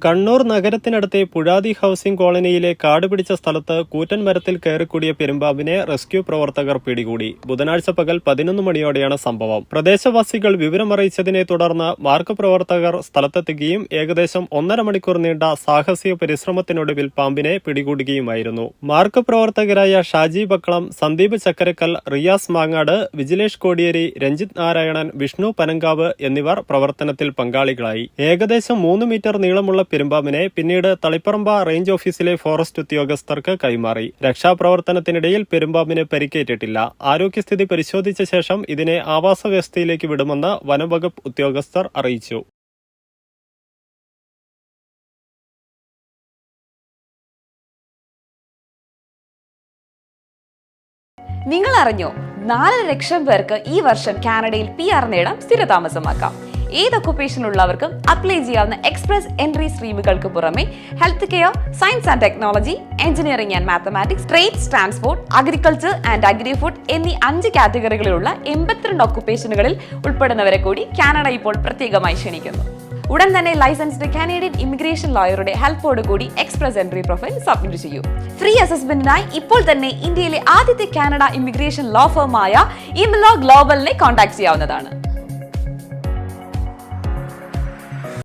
Kannur നഗരത്തിനടുത്തെ Puzhathi housing കോളനിയിലെ കാടുപിടിച്ച സ്ഥലത്ത് കൂറ്റൻ മരത്തിൽ കയറിക്കൂടിയ പെരുമ്പാമ്പിനെ റെസ്ക്യൂ പ്രവർത്തകർ പിടികൂടി. ബുധനാഴ്ച പകൽ 11 മണിയോടെയാണ് സംഭവം. പ്രദേശവാസികൾ വിവരമറിയിച്ചതിനെ തുടർന്ന് മാർഗപ്രവർത്തകർ സ്ഥലത്തെത്തുകയും ഏകദേശം 1.5 മണിക്കൂർ നീണ്ട സാഹസിക പരിശ്രമത്തിനൊടുവിൽ പാമ്പിനെ പിടികൂടുകയുമായിരുന്നു. മാർഗപ്രവർത്തകരായ ഷാജി ബക്കളം, സന്ദീപ് ചക്കരക്കൽ, റിയാസ് മാങ്ങാട്, വിജിലേഷ് കോടിയേരി, രഞ്ജിത്ത് നാരായണൻ, വിഷ്ണു പനങ്കാവ് എന്നിവർ പ്രവർത്തനത്തിൽ പങ്കാളികളായി. ഏകദേശം 3 മീറ്റർ നീളമുള്ള പെരുമ്പാമ്പിനെ പിന്നീട് തളിപ്പറമ്പ റേഞ്ച് ഓഫീസിലെ ഫോറസ്റ്റ് ഉദ്യോഗസ്ഥർക്ക് കൈമാറി. രക്ഷാപ്രവർത്തനത്തിനിടയിൽ പെരുമ്പാമ്പിന് പരിക്കേറ്റിട്ടില്ല. ആരോഗ്യസ്ഥിതി പരിശോധിച്ച ശേഷം ഇതിനെ ആവാസ വ്യവസ്ഥയിലേക്ക് വിടുമെന്ന് വനംവകുപ്പ് ഉദ്യോഗസ്ഥർ അറിയിച്ചു. നിങ്ങൾ അറിഞ്ഞോ, 4 ലക്ഷം പേർക്ക് ഈ വർഷം കാനഡയിൽ PR നേടാൻ സ്ഥിരതാമസമാക്കാം. ഏത് ഒക്കുപേഷനുള്ളവർക്കും അപ്ലൈ ചെയ്യാവുന്ന എക്സ്പ്രസ് എൻട്രി സ്ട്രീമുകൾക്ക് പുറമെ health care, science and technology, engineering and mathematics, trades, transport, agriculture and agri food എന്നീ 5 കാറ്റഗറികളിലുള്ള 82 ഒക്കുപേഷനുകളിൽ ഉൾപ്പെടുന്നവരെ കൂടി കാനഡ ഇപ്പോൾ പ്രത്യേകമായി ക്ഷണിക്കുന്നു. ഉടൻ തന്നെ ലൈസൻസ്ഡ് കാനഡിയൻ ഇമിഗ്രേഷൻ ലോയറുടെ ഹെൽപ്പോട് കൂടി എക്സ്പ്രസ് എൻട്രി പ്രൊഫൈൽ സബ്മിറ്റ് ചെയ്യൂ. ഫ്രീ അസസ്മെന്റിനായി ഇപ്പോൾ തന്നെ ഇന്ത്യയിലെ ആദ്യത്തെ കാനഡ ഇമിഗ്രേഷൻ ലോ ഫേമായ ഇംലോ ഗ്ലോബലിനെ കോൺടാക്ട് ചെയ്യാവുന്നതാണ്.